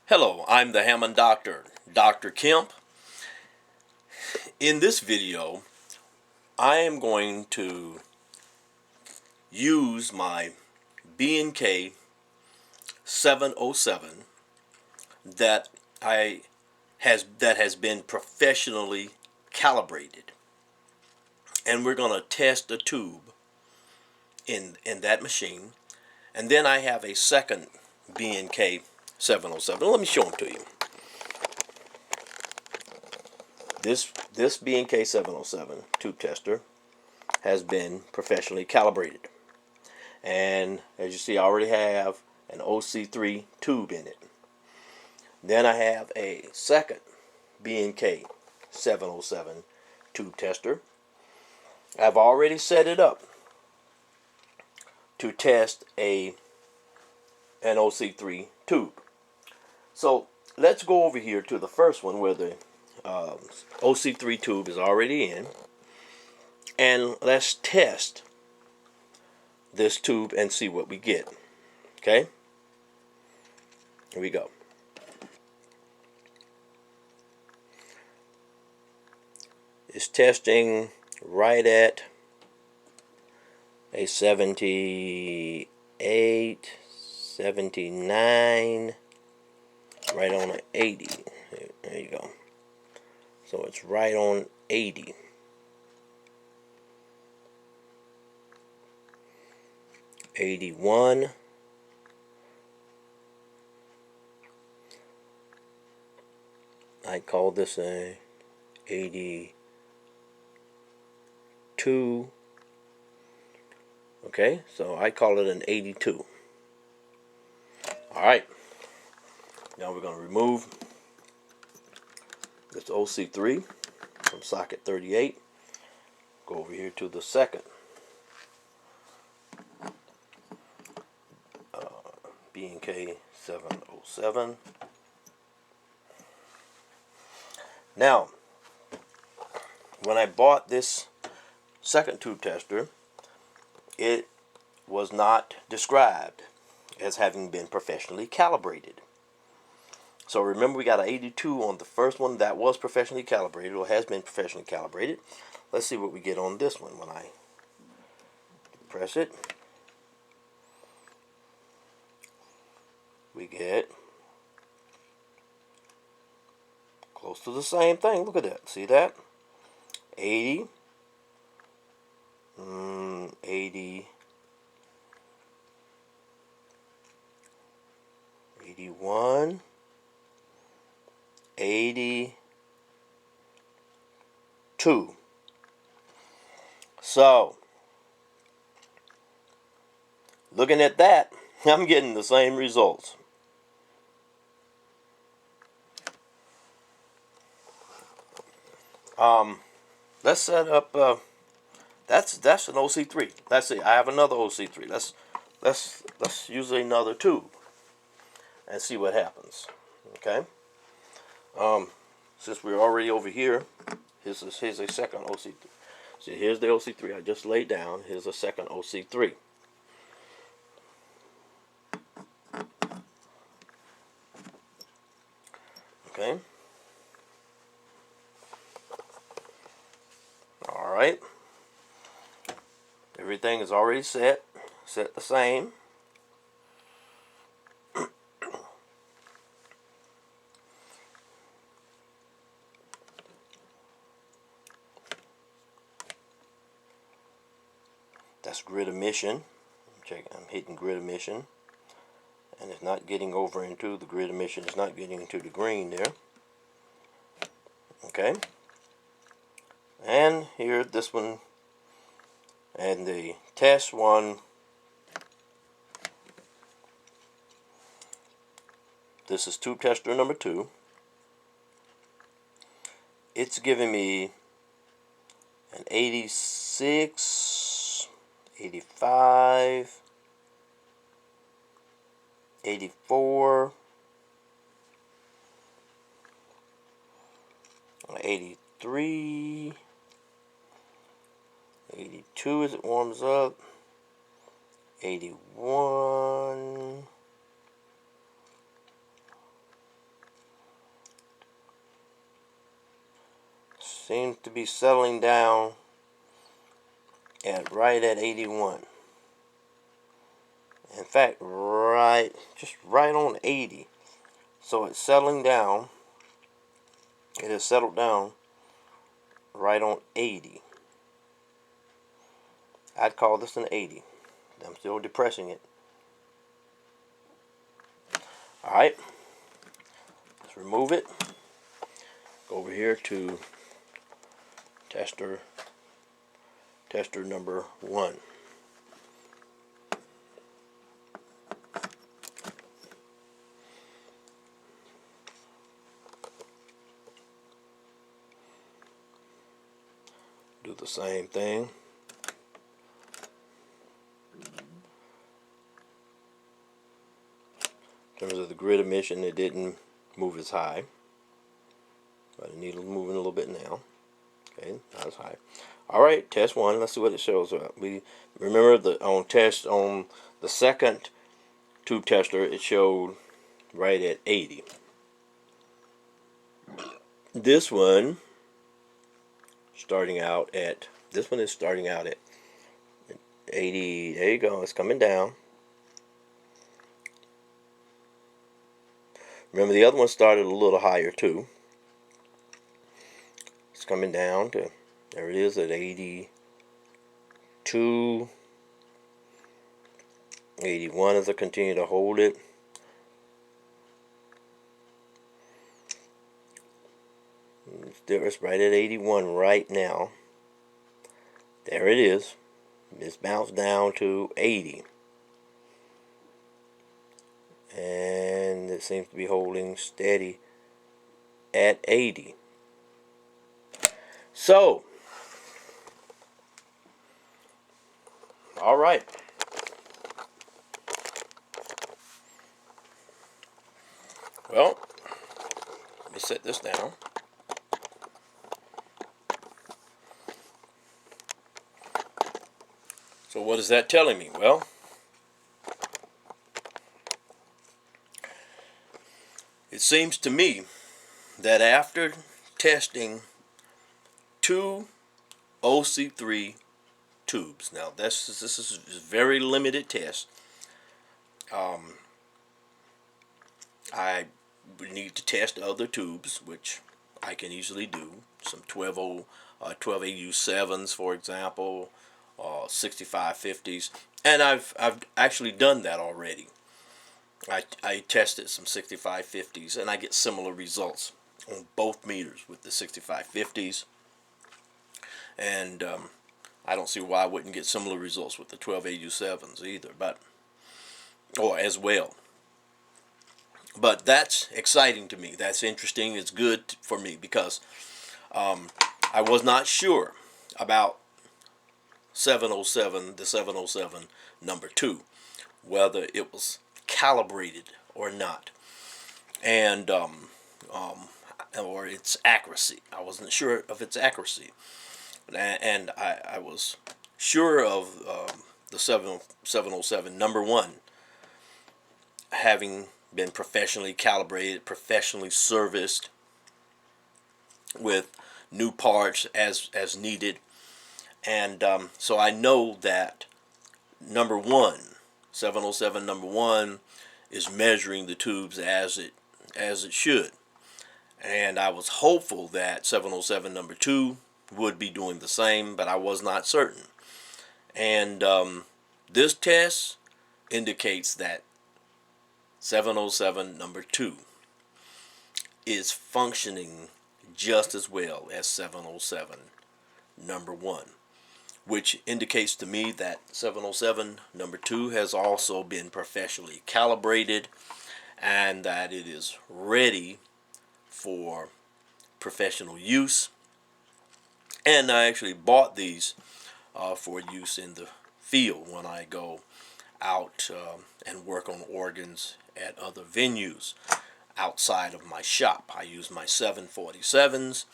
Hello, I'm the Hammond Doctor, Dr. Kemp. In this video, I am going to use my B&K 707 that has been professionally calibrated, and we're going to test a tube in that machine. And then I have a second B&K 707. Let me show them to you. This B&K 707 tube tester has been professionally calibrated, and as you see, I already have an OC3 tube in it. Then I have a second B&K 707 tube tester. I've already set it up to test an OC3 tube. So let's go over here to the first one where the OC3 tube is already in, and let's test this tube and see what we get. Okay, here we go. It's testing right at a 78, 79, right on an 80. There you go. So it's right on 80. '81. I call this a 82. Okay, so I call it an 82. Alright, now we're going to remove this OC3 from socket 38. Go over here to the second B&K 707. Now, when I bought this second tube tester, it was not described as having been professionally calibrated. So remember, we got an 82 on the first one that was professionally calibrated, or has been professionally calibrated. Let's see what we get on this one when I press it. We get close to the same thing. Look at that. See that? 80. 80. 81. 82. So, looking at that, I'm getting the same results. Let's set up. That's an OC3. Let's see. I have another OC3. Let's use another tube and see what happens. Okay. Since we're already over here, here's a second OC3. See, here's the OC3 I just laid down. Here's a second OC3. Okay. All right. Everything is already set the same. That's grid emission. I'm hitting grid emission, and it's not getting over into the grid emission. It's not getting into the green there. Okay. And here, this one, and the test one. This is tube tester number 2. It's giving me an 86, 85, 84, 83, 82 as it warms up, 81, seems to be settling down at right at 81. In fact, just right on 80. So it's settling down. It has settled down right on 80. I'd call this an 80. I'm still depressing it. Alright. Let's remove it. Go over here to tester number 1. Do the same thing. In terms of the grid emission, it didn't move as high, but it needed moving a little bit now. Okay, not as high. All right, test 1. Let's see what it shows up. We remember on the second tube tester, it showed right at 80. This one is starting out at 80. There you go. It's coming down. Remember, the other one started a little higher too. It's coming down to, there it is at 82, 81 as I continue to hold it. It's right at 81 right now. There it is. It's bounced down to 80. And it seems to be holding steady at 80. So, all right. Well, let me set this down. So what is that telling me? Well, it seems to me that after testing 2 OC3 tubes, now this is a very limited test. I would need to test other tubes, which I can easily do. Some 12AU7s, for example, 6550s, and I've actually done that already. I tested some 6550s, and I get similar results on both meters with the 6550s, and I don't see why I wouldn't get similar results with the 12AU7s either, or as well. But that's exciting to me. That's interesting. It's good for me because I was not sure about the 707 number 2, whether it was calibrated or not, and or its accuracy. I wasn't sure of its accuracy, and I was sure of the 707 number 1 having been professionally calibrated, professionally serviced with new parts as needed, and so I know that number 1, 707 number 1, is measuring the tubes as it should, and I was hopeful that 707 number 2 would be doing the same, but I was not certain. And this test indicates that 707 number 2 is functioning just as well as 707 number 1, which indicates to me that 707 number 2 has also been professionally calibrated and that it is ready for professional use. And I actually bought these for use in the field when I go out and work on organs at other venues outside of my shop. I use my 747s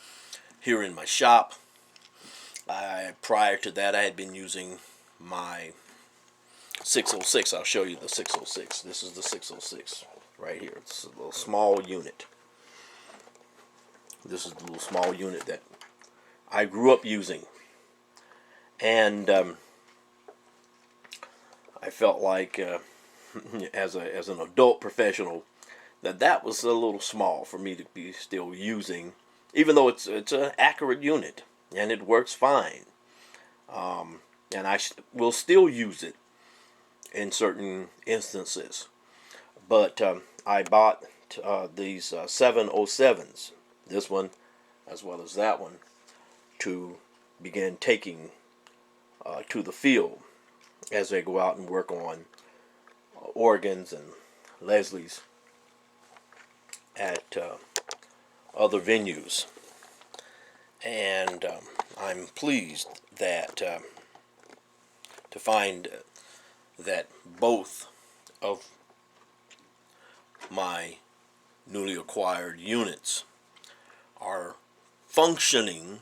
here in my shop. Prior to that, I had been using my 606. I'll show you the 606. This is the 606 right here. It's a little small unit. This is the little small unit that I grew up using. And I felt like, as an adult professional, that was a little small for me to be still using, even though it's an accurate unit and it works fine. And I will still use it in certain instances. But I bought these 707s, this one as well as that one, to begin taking to the field as they go out and work on organs and Leslie's at other venues. And I'm pleased that to find that both of my newly acquired units are functioning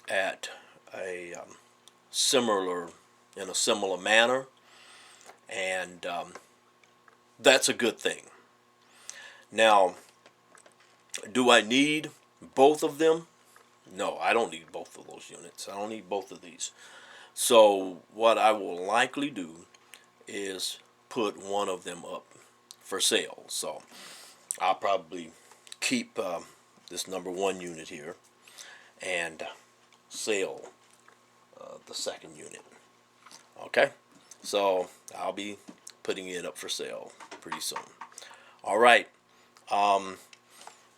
at a in a similar manner, and that's a good thing. Now, do I need both of them? No, I don't need both of those units. I don't need both of these. So what I will likely do is put one of them up for sale. So I'll probably keep this #1 unit here and sell the second unit. Okay, so I'll be putting it up for sale pretty soon. All right,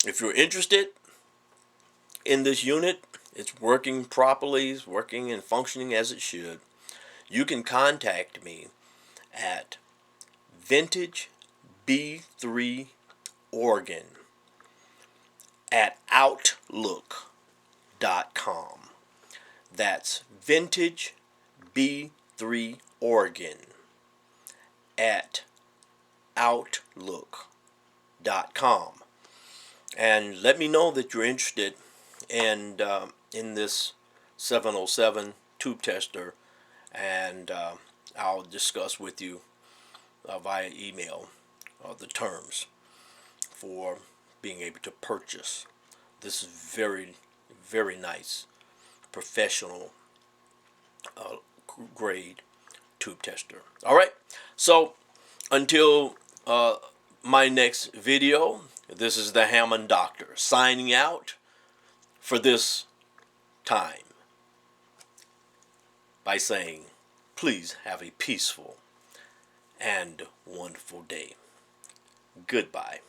if you're interested in this unit, it's working properly, it's working and functioning as it should, you can contact me at Vintage B3 Organ at Outlook.com. That's Vintage B3 Organ at Outlook.com. And let me know that you're interested in this 707 tube tester, and I'll discuss with you via email the terms for being able to purchase this very, very nice professional grade tube tester. All right, so until my next video, this is the Hammond Doctor signing out for this time by saying, please have a peaceful and wonderful day. Goodbye.